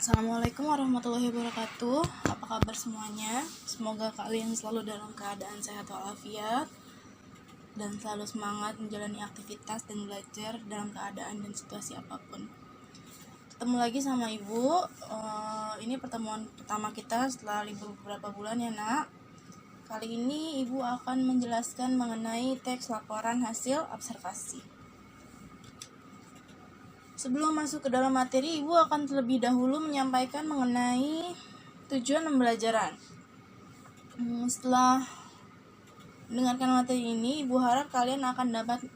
Assalamualaikum warahmatullahi wabarakatuh. Apa kabar semuanya? Semoga kalian selalu dalam keadaan sehat walafiat dan selalu semangat menjalani aktivitas dan belajar dalam keadaan dan situasi apapun. Ketemu lagi sama Ibu. Ini pertemuan pertama kita setelah libur beberapa bulan ya nak. Kali ini Ibu akan menjelaskan mengenai teks laporan hasil observasi. Sebelum masuk ke dalam materi, Ibu akan terlebih dahulu menyampaikan mengenai tujuan pembelajaran. Setelah mendengarkan materi ini, Ibu harap kalian akan dapat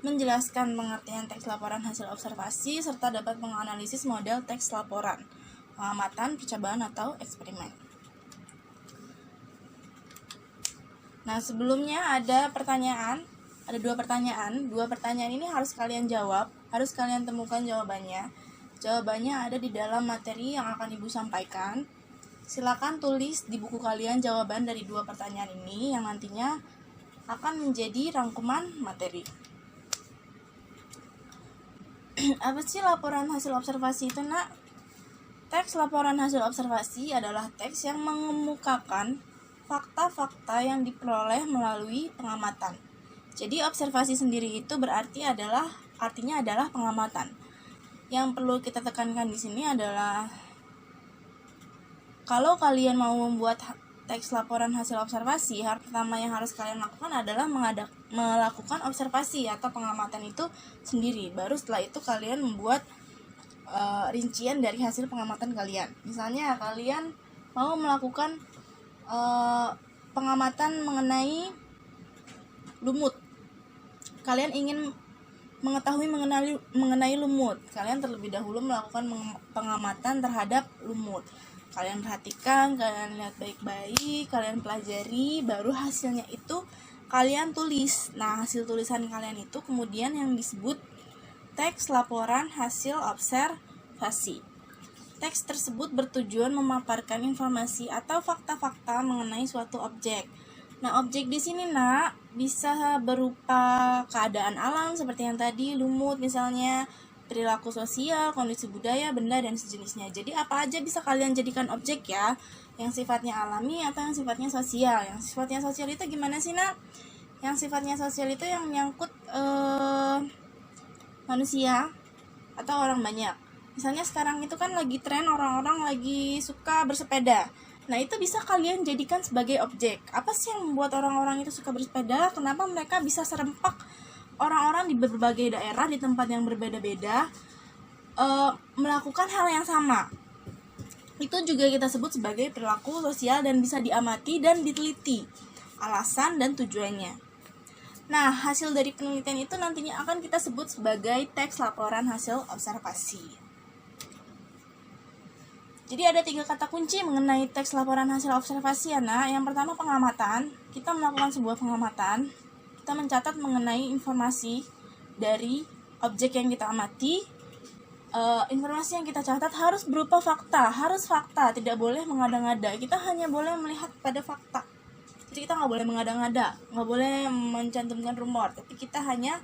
menjelaskan pengertian teks laporan hasil observasi serta dapat menganalisis model teks laporan, pengamatan, percobaan, atau eksperimen. Nah, sebelumnya ada dua pertanyaan. Dua pertanyaan ini harus kalian jawab, harus kalian temukan jawabannya. Jawabannya ada di dalam materi yang akan Ibu sampaikan. Silakan tulis di buku kalian jawaban dari dua pertanyaan ini yang nantinya akan menjadi rangkuman materi. Apa sih laporan hasil observasi itu, nak? Teks laporan hasil observasi adalah teks yang mengemukakan fakta-fakta yang diperoleh melalui pengamatan. Jadi observasi sendiri itu artinya adalah pengamatan. Yang perlu kita tekankan di sini adalah kalau kalian mau membuat teks laporan hasil observasi, hal pertama yang harus kalian lakukan adalah melakukan observasi atau pengamatan itu sendiri. Baru setelah itu kalian membuat rincian dari hasil pengamatan kalian. Misalnya kalian mau melakukan pengamatan mengenai lumut. Kalian ingin mengetahui mengenai lumut. Kalian terlebih dahulu melakukan pengamatan terhadap lumut. Kalian perhatikan, kalian lihat baik-baik, kalian pelajari, baru hasilnya itu kalian tulis. Nah, hasil tulisan kalian itu kemudian yang disebut teks laporan hasil observasi. Teks tersebut bertujuan memaparkan informasi atau fakta-fakta mengenai suatu objek. Nah, objek di sini, nak, bisa berupa keadaan alam seperti yang tadi, lumut misalnya, perilaku sosial, kondisi budaya, benda, dan sejenisnya. Jadi apa aja bisa kalian jadikan objek ya, yang sifatnya alami atau yang sifatnya sosial. Yang sifatnya sosial itu gimana sih, nak? Yang sifatnya sosial itu yang menyangkut manusia atau orang banyak. Misalnya sekarang itu kan lagi tren orang-orang lagi suka bersepeda. Nah, itu bisa kalian jadikan sebagai objek. Apa sih yang membuat orang-orang itu suka bersepeda? Kenapa mereka bisa serempak orang-orang di berbagai daerah di tempat yang berbeda-beda melakukan hal yang sama? Itu juga kita sebut sebagai perilaku sosial dan bisa diamati dan diteliti alasan dan tujuannya. Nah, hasil dari penelitian itu nantinya akan kita sebut sebagai teks laporan hasil observasi. Jadi ada 3 kata kunci mengenai teks laporan hasil observasi ya, nak. Yang pertama pengamatan. Kita melakukan sebuah pengamatan. Kita mencatat mengenai informasi dari objek yang kita amati. Informasi yang kita catat harus berupa fakta. Harus fakta, tidak boleh mengada-ngada. Kita hanya boleh melihat pada fakta. Jadi kita nggak boleh mengada-ngada, nggak boleh mencantumkan rumor. Tapi kita hanya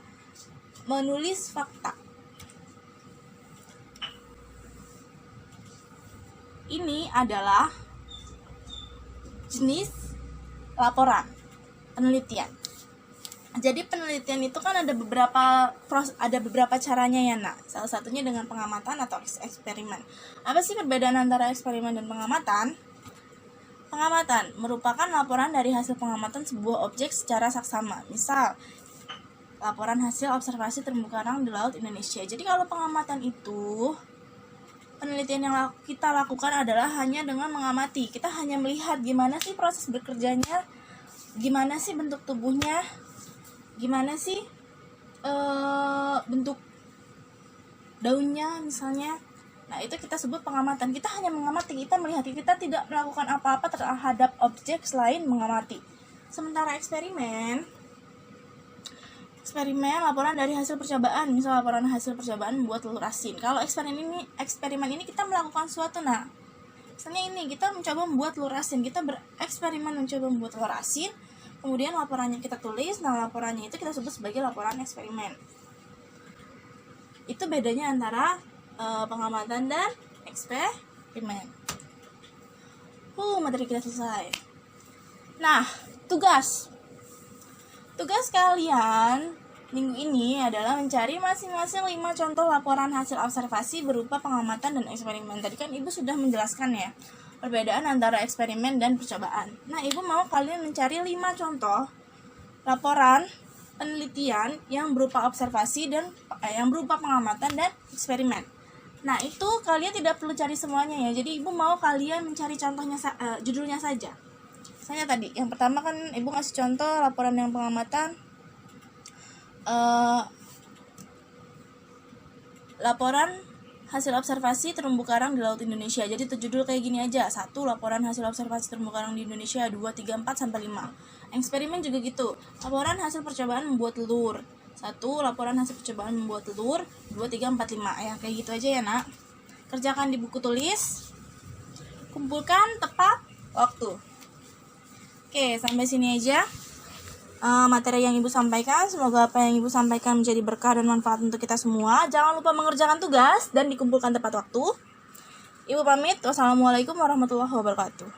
menulis fakta. Ini adalah jenis laporan penelitian. Jadi penelitian itu kan ada beberapa caranya ya, nak. Salah satunya dengan pengamatan atau eksperimen. Apa sih perbedaan antara eksperimen dan pengamatan? Pengamatan merupakan laporan dari hasil pengamatan sebuah objek secara saksama. Misal, laporan hasil observasi terumbu karang di Laut Indonesia. Jadi kalau pengamatan itu, penelitian yang kita lakukan adalah hanya dengan mengamati. Kita hanya melihat gimana sih proses bekerjanya, gimana sih bentuk tubuhnya, gimana sih bentuk daunnya misalnya. Nah, itu kita sebut pengamatan. Kita hanya mengamati, kita melihat, kita tidak melakukan apa-apa terhadap objek selain mengamati. Sementara eksperimen laporan dari hasil percobaan. Misal laporan hasil percobaan membuat telur asin. Kalau eksperimen ini kita melakukan suatu, nah, misalnya ini kita mencoba membuat telur asin. Kita bereksperimen mencoba membuat telur asin. Kemudian laporannya kita tulis. Nah, laporannya itu kita sebut sebagai laporan eksperimen. Itu bedanya antara pengamatan dan eksperimen. eksperimen. Materi kita selesai. Nah, tugas kalian minggu ini adalah mencari masing-masing 5 contoh laporan hasil observasi berupa pengamatan dan eksperimen. Tadi kan Ibu sudah menjelaskan ya, perbedaan antara eksperimen dan percobaan. Nah, Ibu mau kalian mencari 5 contoh laporan penelitian yang berupa observasi dan yang berupa pengamatan dan eksperimen. Nah, itu kalian tidak perlu cari semuanya ya. Jadi Ibu mau kalian mencari contohnya judulnya saja. Misalnya tadi, yang pertama kan Ibu ngasih contoh laporan yang pengamatan, laporan hasil observasi terumbu karang di Laut Indonesia. Jadi judul kayak gini aja. 1. Laporan hasil observasi terumbu karang di Indonesia. 2, 3, 4, sampai 5. Eksperimen juga gitu. Laporan hasil percobaan membuat telur. 1. Laporan hasil percobaan membuat telur. 2, 3, 4, 5. Ya, kayak gitu aja ya, Nak. Kerjakan di buku tulis. Kumpulkan tepat waktu. Oke, sampai sini aja materi yang Ibu sampaikan. Semoga apa yang Ibu sampaikan menjadi berkah dan manfaat untuk kita semua. Jangan lupa mengerjakan tugas dan dikumpulkan tepat waktu. Ibu pamit. Wassalamualaikum warahmatullahi wabarakatuh.